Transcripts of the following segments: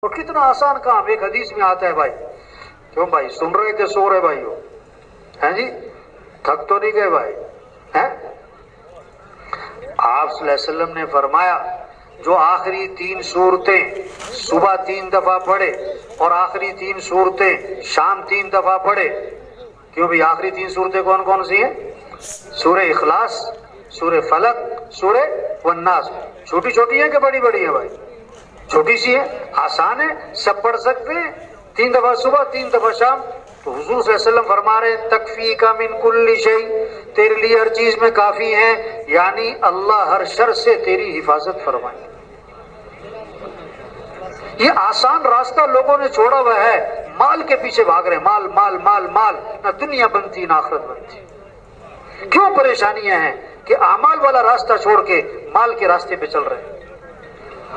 اور کتنا آسان کام. ایک حدیث میں آتا ہے بھائی، کیوں بھائی سن رہے تھے سو رہے بھائی ہو ہیں جی، تھک تو نہیں گئے بھائی ہیں؟ آپ صلی اللہ علیہ وسلم نے فرمایا جو آخری 3 سورتیں صبح 3 دفعہ پڑھے اور آخری 3 سورتیں شام 3 دفعہ پڑھے. کیوں بھی آخری 3 سورتیں کون کون سی ہیں؟ سورہ اخلاص، سورہ فلق، سورہ والناس. چھوٹی چھوٹی ہیں کہ بڑی بڑی ہیں بھائی؟ چھوٹی سی ہے، آسان ہے، سب پڑھ سکتے ہیں. 3 دفعہ صبح 3 دفعہ شام. تو حضور صلی اللہ علیہ وسلم فرما رہے ہیں تکفی کا من کل شیء، تیرے لیے ہر چیز میں کافی ہے، یعنی اللہ ہر شر سے تیری حفاظت فرمائے. یہ آسان راستہ لوگوں نے چھوڑا ہوا ہے، مال کے پیچھے بھاگ رہے ہیں. مال مال مال مال، نہ دنیا بنتی نہ آخرت بنتی. کیوں پریشانیاں ہیں کہ اعمال والا راستہ چھوڑ کے مال کے راستے پہ چل رہے ہیں،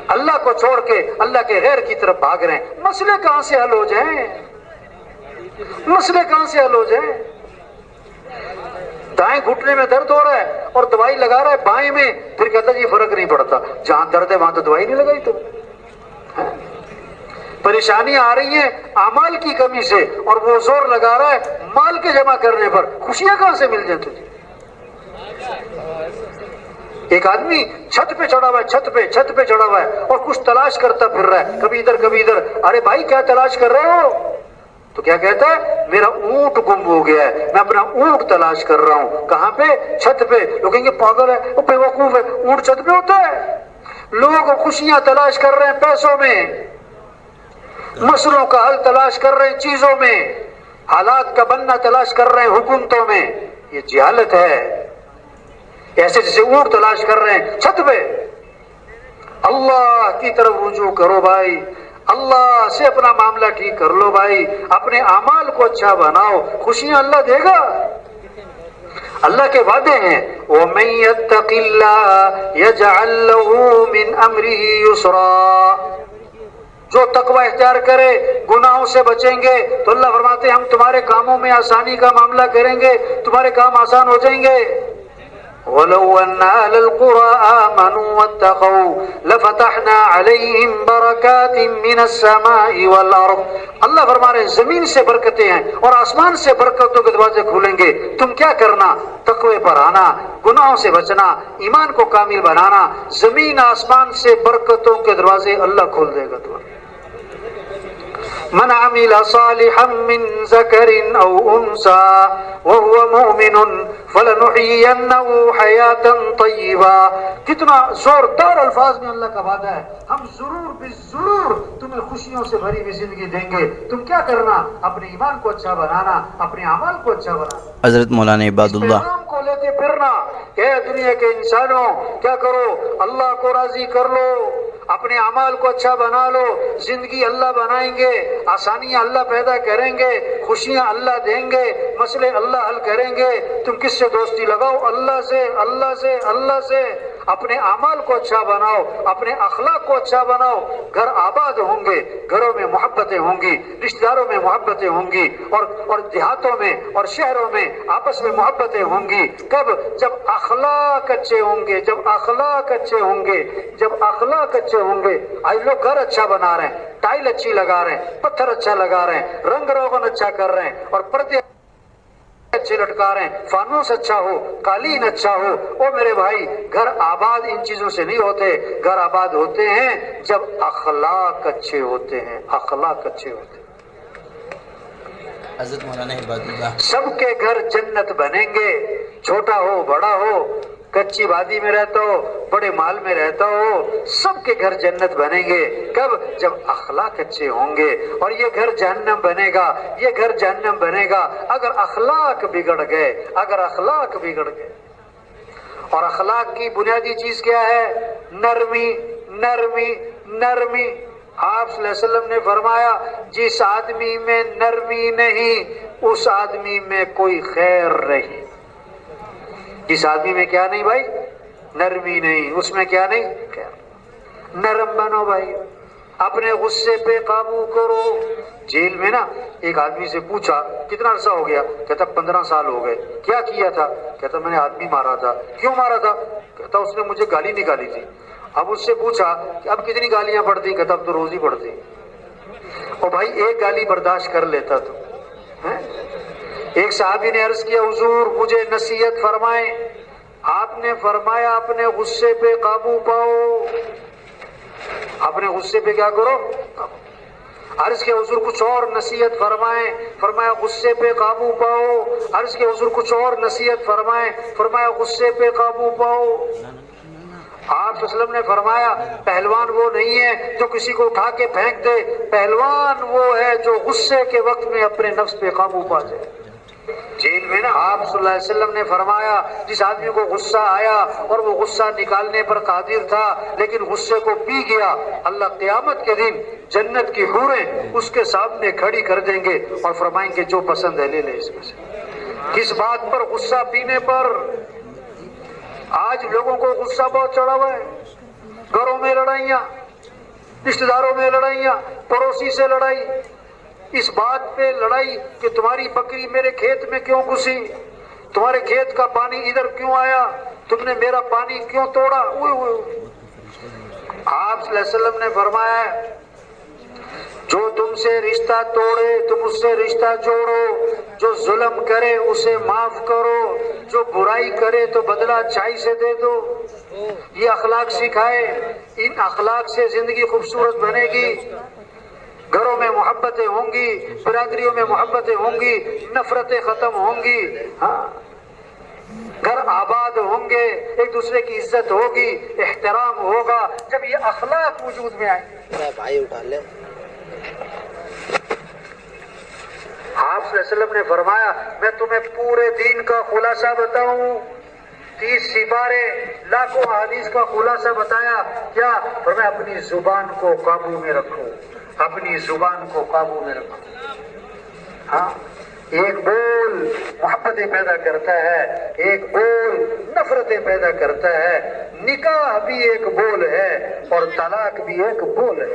اللہ کو چھوڑ کے اللہ کے غیر کی طرف بھاگ رہے ہیں. مسئلے کہاں سے حل ہو جائیں؟ مسئلے کہاں سے حل ہو جائیں؟ دائیں گھٹنے میں درد ہو رہا ہے اور دوائی لگا رہا ہے بائیں میں، پھر کہتا جی فرق نہیں پڑتا، جہاں درد ہے وہاں تو دوائی نہیں لگائی. تو پریشانیاں آ رہی ہیں اعمال کی کمی سے، اور وہ زور لگا رہا ہے مال کے جمع کرنے پر. خوشیاں کہاں سے مل جائیں تجھے؟ ایک آدمی چھت پہ چڑھا ہوا ہے، چھت پہ چڑھا ہوا ہے اور کچھ تلاش کرتا پھر رہا ہے، کبھی ادھر کبھی ادھر. ارے بھائی کیا تلاش کر رہے ہو؟ تو کیا کہتا ہے میرا اونٹ گم ہو گیا ہے، میں اپنا اونٹ تلاش کر رہا ہوں. کہاں پہ؟ چھت پہ. لوگ کہیں گے پاگل ہے، وہ بے وقوف ہے، اونٹ چھت پہ ہوتا ہے. لوگ خوشیاں تلاش کر رہے ہیں پیسوں میں، مسئلوں کا حل تلاش کر رہے ہیں چیزوں میں، حالات کا بننا تلاش کر رہے ہیں حکومتوں میں. یہ جہالت ہے. ایسے جیسے اونٹ تلاش کر رہے ہیں چھت پہ. اللہ کی طرف رجوع کرو بھائی، اللہ سے اپنا معاملہ ٹھیک کر لو بھائی، اپنے اعمال کو اچھا بناؤ، خوشیاں اللہ دے گا. اللہ کے وعدے ہیں وَمَن يَتَّقِ اللَّهَ يَجْعَل لَّهُ مِنْ أَمْرِهِ يُسْرًا. جو تقوی اختیار کرے گناہوں سے بچیں گے تو اللہ فرماتے ہیں ہم تمہارے کاموں میں آسانی کا معاملہ کریں گے، تمہارے کام آسان ہو جائیں گے. وَلَوْ أَنَّ أَهْلَ الْقُرَىٰ آمَنُوا وَاتَّقَوْا لَفَتَحْنَا عَلَيْهِمْ بَرَكَاتٍ مِّنَ السَّمَاءِ وَالْأَرْضِ. اللہ فرما رہے ہیں زمین سے برکتیں ہیں اور آسمان سے برکتوں کے دروازے کھولیں گے. تم کیا کرنا؟ تقوی پر آنا، گناہوں سے بچنا، ایمان کو کامل بنانا. زمین آسمان سے برکتوں کے دروازے اللہ کھول دے گا تمہارے. من عمل صالحا من ذکر او انثى وهو مؤمن فلنحيينه حیاتا طیبا. کتنا زوردار الفاظ میں اللہ کا وعدہ ہے، ہم ضرور بالضرور تمہیں خوشیوں سے بھری ہوئی زندگی دیں گے. تم کیا کرنا؟ اپنے ایمان کو اچھا بنانا، اپنے اعمال کو اچھا بنانا. حضرت مولانا عباد اللہ پیغام کو لیتے پھرنا کہ اے دنیا کے انسانوں کیا کرو؟ اللہ کو راضی کر لو، اپنے اعمال کو اچھا بنا لو، زندگی اللہ بنائیں گے، آسانیاں اللہ پیدا کریں گے، خوشیاں اللہ دیں گے، مسئلے اللہ حل کریں گے. تم کس سے دوستی لگاؤ؟ اللہ سے، اللہ سے، اللہ سے. اپنے اعمال کو اچھا بناؤ، اپنے اخلاق کو اچھا بناؤ. گھر آباد ہوں گے، گھروں میں محبتیں ہوں گی، رشتہ داروں میں محبتیں ہوں گی، اور دیہاتوں میں اور شہروں میں آپس میں محبتیں ہوں گی. کب؟ جب اخلاق اچھے ہوں گے، جب اخلاق اچھے ہوں گے، جب اخلاق اچھے ہوں گے. آج لوگ گھر اچھا بنا رہے ہیں، ٹائل اچھی لگا رہے ہیں، پتھر اچھا لگا رہے ہیں، رنگ روغن اچھا کر رہے ہیں، اور پردے اچھے لٹکا رہے ہیں، فانوس اچھا ہو، قالین اچھا ہو. او میرے بھائی گھر آباد ان چیزوں سے نہیں ہوتے. گھر آباد ہوتے ہیں جب اخلاق اچھے ہوتے ہیں، اخلاق اچھے ہوتے ہیں. حضرت مولانا عباد اللہ سب کے گھر جنت بنیں گے، چھوٹا ہو بڑا ہو، کچی وادی میں رہتا ہو بڑے مال میں رہتا ہو، سب کے گھر جنت بنیں گے. کب؟ جب اخلاق اچھے ہوں گے. اور یہ گھر جہنم بنے گا، یہ گھر جہنم بنے گا اگر اخلاق بگڑ گئے، اگر اخلاق بگڑ گئے. اور اخلاق کی بنیادی چیز کیا ہے؟ نرمی، نرمی، نرمی. آپ صلی اللہ علیہ وسلم نے فرمایا جس آدمی میں نرمی نہیں اس آدمی میں کوئی خیر نہیں. جس آدمی میں کیا نہیں بھائی؟ نرمی نہیں، اس میں کیا نہیں؟ خیر. نرم بنو بھائی، اپنے غصے پہ قابو کرو. جیل میں نا ایک آدمی سے پوچھا کتنا عرصہ ہو گیا؟ کہتا 15 سال ہو گئے. کیا کیا تھا؟ کہتا میں نے آدمی مارا تھا. کیوں مارا تھا؟ کہتا اس نے مجھے گالی نکالی تھی. اب اس سے پوچھا کہ اب کتنی گالیاں پڑتی؟ کہتا اب تو روز ہی پڑتی. اور بھائی ایک گالی برداشت کر لیتا تو. ایک صحابی نے عرض کیا حضور مجھے نصیحت فرمائیں. آپ نے فرمایا اپنے غصے پہ قابو پاؤ. اپنے غصے پہ کیا کرو؟ عرض کیا حضور کچھ اور نصیحت فرمائیں. فرمایا غصے پہ قابو پاؤ. عرض کیا حضور کچھ اور نصیحت فرمائیں. فرمایا غصے پہ قابو پاؤ. آپ صلی اللہ علیہ وسلم نے فرمایا پہلوان وہ نہیں ہے جو کسی کو اٹھا کے پھینک دے. پہلوان وہ ہے جو غصے کے وقت میں اپنے نفس پہ قابو پا جائے. جیل میں نا آپ صلی اللہ علیہ وسلم نے فرمایا جس آدمی کو غصہ آیا اور وہ غصہ نکالنے پر قادر تھا لیکن غصے کو پی گیا، اللہ قیامت کے دن جنت کی حوریں اس کے سامنے کھڑی کر دیں گے اور فرمائیں گے جو پسند ہے لے لے اس میں سے. کس بات پر؟ غصہ پینے پر. آج لوگوں کو غصہ بہت چڑھا ہوا ہے. گھروں میں لڑائیاں، رشتہ داروں میں لڑائیاں، پڑوسی سے لڑائی. اس بات پہ لڑائی کہ تمہاری بکری میرے کھیت میں کیوں گھسی، تمہارے کھیت کا پانی ادھر کیوں آیا، تم نے میرا پانی کیوں توڑا. آپ صلی اللہ علیہ وسلم نے فرمایا جو تم سے رشتہ توڑے تم اس سے رشتہ جوڑو، جو ظلم کرے اسے معاف کرو، جو برائی کرے تو بدلہ اچھائی سے دے دو. یہ اخلاق سکھائے. ان اخلاق سے زندگی خوبصورت بنے گی. گھروں میں محبتیں ہوں گی، برادریوں میں محبتیں ہوں گی، نفرتیں ختم ہوں گی. ہاں گھر آباد ہوں گے، ایک دوسرے کی عزت ہوگی، احترام ہوگا جب یہ اخلاق وجود میں آئیں گے. بھائی اٹھا لے. آپ صلی اللہ علیہ وسلم نے فرمایا میں تمہیں پورے دین کا خلاصہ بتاؤں. 30 سپارے لاکھوں حدیث کا خلاصہ بتایا. کیا؟ فرمایا اپنی زبان کو قابو میں رکھو، اپنی زبان کو قابو میں رکھو. ہاں ایک بول محبتیں پیدا کرتا ہے، ایک بول نفرتیں پیدا کرتا ہے. نکاح بھی ایک بول ہے اور طلاق بھی ایک بول ہے.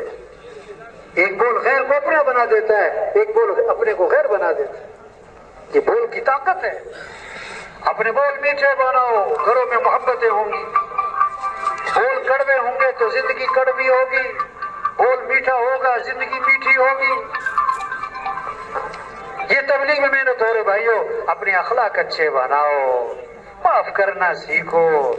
ایک بول غیر کو اپنا بنا دیتا ہے، ایک بول اپنے کو غیر بنا دیتا ہے. یہ بول کی طاقت ہے. اپنے بول میٹھے بناؤ، گھروں میں محبتیں ہوں گی. بول کڑوے ہوں گے تو زندگی کڑوی ہوگی. بول میٹھا ہوگا زندگی میٹھی ہوگی. یہ تبلیغ میں محنت ہو رہے بھائیو. اپنے اخلاق اچھے بناؤ، معاف کرنا سیکھو،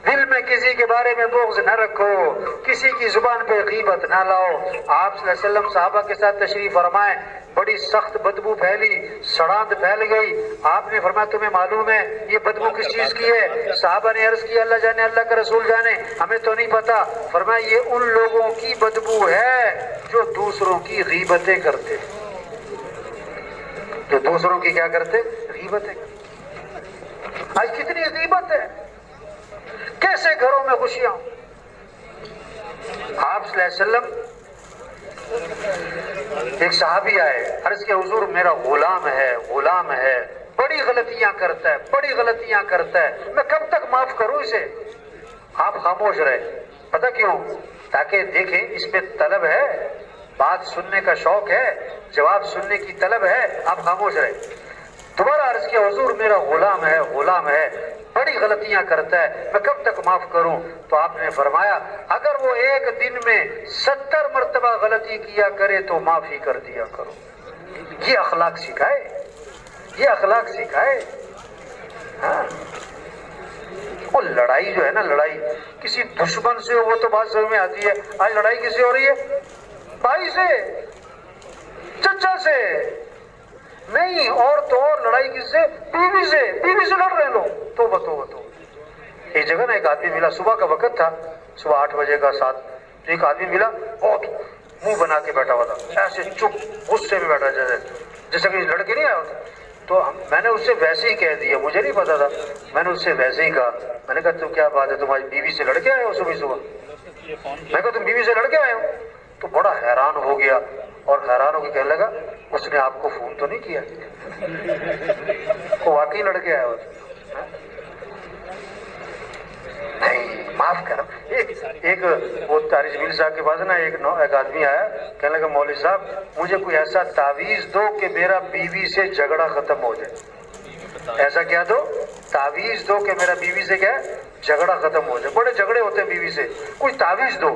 دل میں کسی کے بارے میں بغض نہ رکھو، کسی کی زبان پہ غیبت نہ لاؤ. آپ صلی اللہ علیہ وسلم صحابہ کے ساتھ تشریف فرمائے، بڑی سخت بدبو پھیلی، سڑاند پھیل گئی. آپ نے فرمایا تمہیں معلوم ہے یہ بدبو کس چیز کی ہے؟ صحابہ نے عرض کیا اللہ جانے، اللہ کا رسول جانے، ہمیں تو نہیں پتا. فرمایا یہ ان لوگوں کی بدبو ہے جو دوسروں کی غیبتیں کرتے. جو دوسروں کی کیا کرتے؟ غیبتیں. آج کتنی غیبت ہے، کیسے گھروں میں خوشیاں. آپ صلی اللہ علیہ وسلم ایک صحابی آئے، عرض کیا حضور میرا غلام ہے، بڑی غلطیاں کرتا ہے، بڑی غلطیاں کرتا ہے، میں کب تک معاف کروں اسے؟ آپ خاموش رہے. پتہ کیوں؟ تاکہ دیکھیں اس پہ طلب ہے، بات سننے کا شوق ہے، جواب سننے کی طلب ہے. آپ خاموش رہے. دوبارہ عرض کیا حضور میرا غلام ہے، بڑی غلطیاں کرتا ہے، میں کب تک معاف کروں؟ تو آپ نے فرمایا اگر وہ ایک دن میں 70 مرتبہ غلطی کیا کرے تو معافی کر دیا کرو. یہ اخلاق سکھائے، یہ اخلاق سکھائے. ہاں وہ لڑائی جو ہے نا، لڑائی کسی دشمن سے ہو وہ تو بات سمجھ میں آتی ہے. آج لڑائی کس سے ہو رہی ہے؟ بھائی سے، چچا سے نہیں، اور تو اور لڑائی کس سے؟ بیوی سے. بیوی سے لڑ رہے لوگ. توبہ. ایک جگہ نا ایک آدمی ملا، صبح کا وقت تھا، صبح 8 بجے کا 7. تو ایک آدمی ملا بہت منہ بنا کے بیٹھا ہوا تھا، ایسے چپ غصے میں بیٹھا جیسے کہ لڑکے نہیں آیا ہوتا. تو میں نے اس سے ویسے ہی کہہ دیا، مجھے نہیں پتا تھا، میں نے اس سے ویسے ہی کہا. میں نے کہا تو کیا بات ہے تمہاری بیوی سے لڑ کے آئے ہو صبح؟ میں کہا تم بیوی سے لڑ کے آئے ہو؟ تو بڑا حیران ہو گیا اور حیران ہو کے کہنے لگا اس نے آپ کو فون تو نہیں کیا؟ وہ واقعی لڑ کے آیا ہو؟ نہیں، معاف کر. ایک وہ طارق جمیل صاحب کے پاس نا ایک آدمی آیا، کہنے لگا مولوی صاحب مجھے کوئی ایسا تعویذ دو کہ میرا بیوی سے جھگڑا ختم ہو جائے. ایسا کیا دو؟ تعویذ دو کہ میرا بیوی سے کیا جھگڑا ختم ہو جائے. بڑے جھگڑے ہوتے ہیں بیوی سے، کوئی تعویذ دو.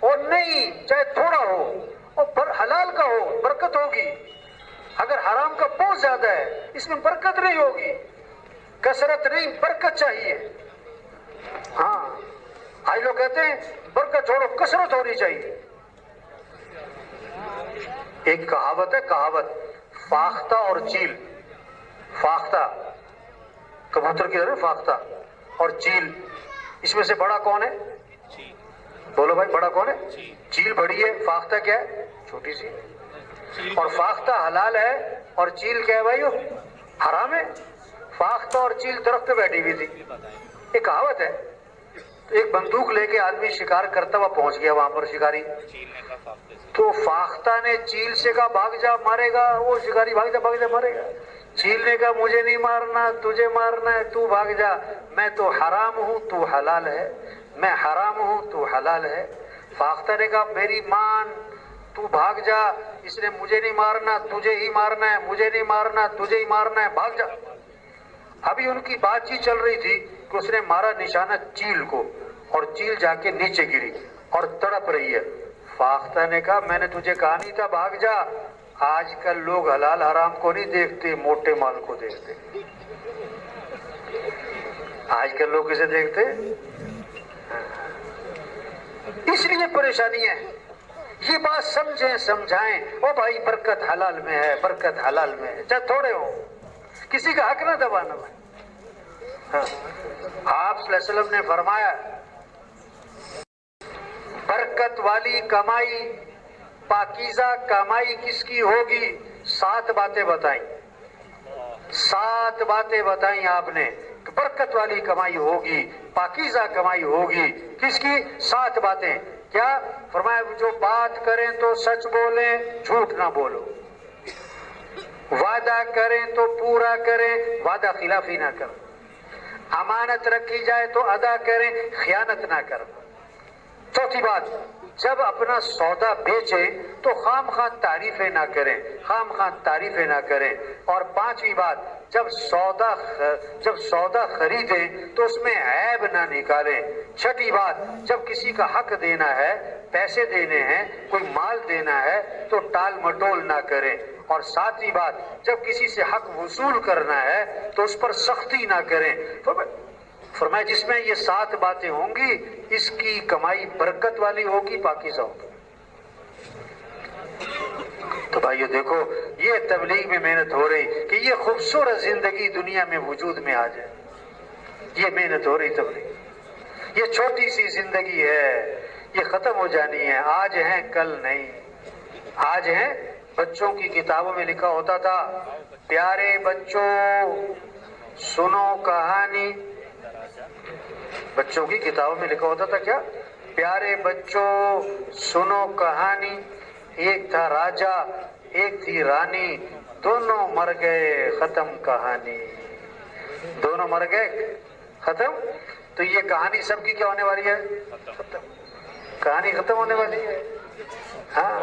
اور نہیں چاہے تھوڑا ہو اور حلال کا ہو برکت ہوگی. اگر حرام کا بہت زیادہ ہے اس میں برکت نہیں ہوگی. کثرت نہیں برکت چاہیے. ہاں آج لوگ کہتے ہیں برکت چھوڑو کثرت ہونی چاہیے. ایک کہاوت ہے کہاوت فاختہ اور چیل. فاختہ کبوتر کی طرح فاختہ اور چیل اس میں سے بڑا کون ہے؟ بولو بھائی بڑا کون ہے؟ چیل بڑی ہے. فاختہ کیا ہے؟ چھوٹی سی. اور فاختہ حلال ہے اور چیل کیا ہے بھائی؟ حرام ہے. فاختہ اور چیل درخت پہ بیٹھی ہوئی تھی. ایک کہاوت ہے. ایک بندوق لے کے آدمی شکار کرتا ہوا پہنچ گیا وہاں پر شکاری. تو فاختہ نے چیل سے کہا بھاگ جا مارے گا. وہ شکاری بھاگ جا مارے گا. چیل نے کہا مجھے نہیں مارنا تجھے مارنا ہے تو بھاگ جا. میں تو حرام ہوں تو حلال ہے. میں حرام ہوں تو حلال ہے. فاختہ نے کہا میری مان تو بھاگ جا. اس نے مجھے نہیں مارنا تجھے ہی مارنا ہے. مجھے نہیں مارنا تجھے ہی مارنا ہے. بھاگ جا. ابھی ان کی بات چیت چل رہی تھی کہ اس نے مارا نشانہ چیل کو اور چیل جا کے نیچے گری اور تڑپ رہی ہے. فاختہ نے کہا میں نے تجھے کہا نہیں تھا بھاگ جا. آج کل لوگ حلال حرام کو نہیں دیکھتے موٹے مال کو دیکھتے. آج کل لوگ کسے دیکھتے؟ اس لیے پریشانی ہے. یہ بات سمجھیں سمجھائیں او بھائی برکت حلال میں ہے برکت حلال میں ہے چاہے تھوڑے ہو. کسی کا حق نہ دبانا. آپ صلی اللہ علیہ وسلم نے فرمایا برکت والی کمائی پاکیزہ کمائی کس کی ہوگی؟ 7 باتیں بتائیں. 7 باتیں بتائیں آپ نے کہ برکت والی کمائی ہوگی پاکیزہ کمائی ہوگی. کس کی؟ 7 باتیں. کیا فرمایا؟ جو بات کریں تو سچ بولیں جھوٹ نہ بولو. وعدہ کریں تو پورا کریں وعدہ خلافی نہ کرو. امانت رکھی جائے تو ادا کریں خیانت نہ کرو. چوتھی بات جب اپنا سودا بیچیں تو خام خواہ تعریفیں نہ کریں خام خواہ تعریفیں نہ کریں. اور 5ویں بات جب سودا خریدیں تو اس میں عیب نہ نکالیں. 6ٹھی بات جب کسی کا حق دینا ہے پیسے دینے ہیں کوئی مال دینا ہے تو ٹال مٹول نہ کریں. اور 7ویں بات جب کسی سے حق وصول کرنا ہے تو اس پر سختی نہ کریں. فرمایا جس میں یہ 7 باتیں ہوں گی اس کی کمائی برکت والی ہوگی پاکیزہ ہوگی. تو بھائیو دیکھو یہ تبلیغ میں محنت ہو رہی کہ یہ خوبصورت زندگی دنیا میں وجود میں آ جائے. یہ محنت ہو رہی تبلیغ. یہ چھوٹی سی زندگی ہے یہ ختم ہو جانی ہے. آج ہیں کل نہیں. آج ہیں بچوں کی کتابوں میں لکھا ہوتا تھا پیارے بچوں سنو کہانی. بچوں کی کتابوں میں لکھا ہوتا تھا کیا؟ پیارے بچوں سنو کہانی. ایک تھا راجا ایک تھی رانی دونوں مر گئے ختم کہانی. دونوں مر گئے ختم. تو یہ کہانی سب کی کیا ہونے والی ہے؟ ختم. کہانی ختم ہونے والی ہے. ہاں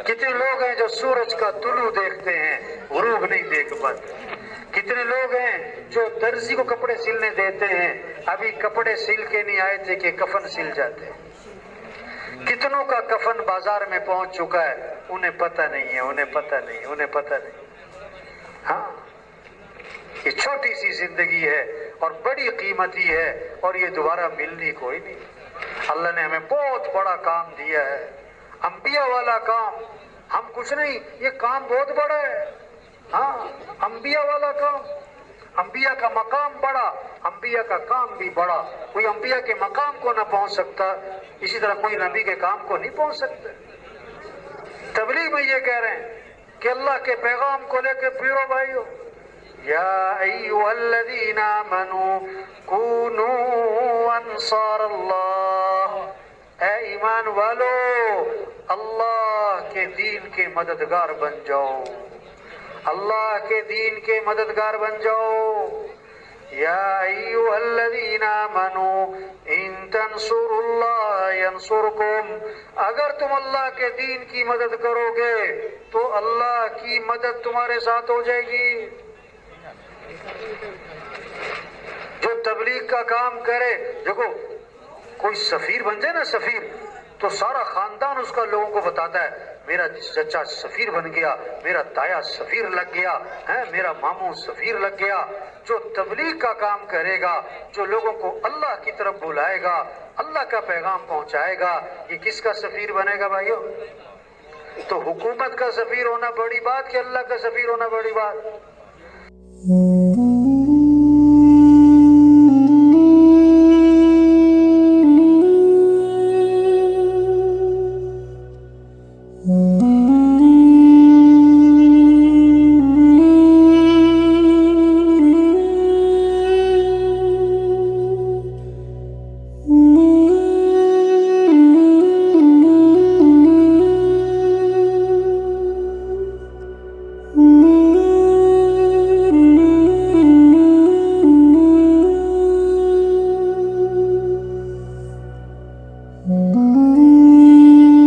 کتنے لوگ ہیں جو سورج کا طلوع دیکھتے ہیں غروب نہیں دیکھ پاتے. کتنے لوگ ہیں جو درزی کو کپڑے سلنے دیتے ہیں ابھی کپڑے سل کے نہیں آئے تھے کہ کفن سل جاتے ہیں. کتنوں کا کفن بازار میں پہنچ چکا ہے انہیں پتہ نہیں ہے انہیں پتہ نہیں. ہاں یہ چھوٹی سی زندگی ہے اور بڑی قیمتی ہے اور یہ دوبارہ ملنی کوئی نہیں. اللہ نے ہمیں بہت بڑا کام دیا ہے انبیاء والا کام. ہم کچھ نہیں یہ کام بہت بڑا ہے. ہاں انبیاء والا کام. انبیاء کا مقام بڑا انبیاء کا کام بھی بڑا. کوئی انبیاء کے مقام کو نہ پہنچ سکتا اسی طرح کوئی نبی کے کام کو نہیں پہنچ سکتا. تبلیغ میں یہ کہہ رہے ہیں کہ اللہ کے پیغام کو لے کے پھرو بھائیو. یا ایھا الذین آمنوا کونوا انصار اللہ. اے ایمان والو اللہ کے دین کے مددگار بن جاؤ. اللہ کے دین کے مددگار بن جاؤ. یا ایھا الذین آمنوا ان تنصروا اللہ ینصرکم. اگر تم اللہ کے دین کی مدد کرو گے تو اللہ کی مدد تمہارے ساتھ ہو جائے گی. جو تبلیغ کا کام کرے دیکھو کوئی سفیر بن جائے نا سفیر تو سارا خاندان اس کا لوگوں کو بتاتا ہے میرا چچا سفیر بن گیا، میرا تایا سفیر لگ گیا ہے، میرا ماموں سفیر لگ گیا۔ جو تبلیغ کا کام کرے گا، جو لوگوں کو اللہ کی طرف بلائے گا، اللہ کا پیغام پہنچائے گا، یہ کس کا سفیر بنے گا بھائیو؟ تو حکومت کا سفیر ہونا بڑی بات کہ اللہ کا سفیر ہونا بڑی بات؟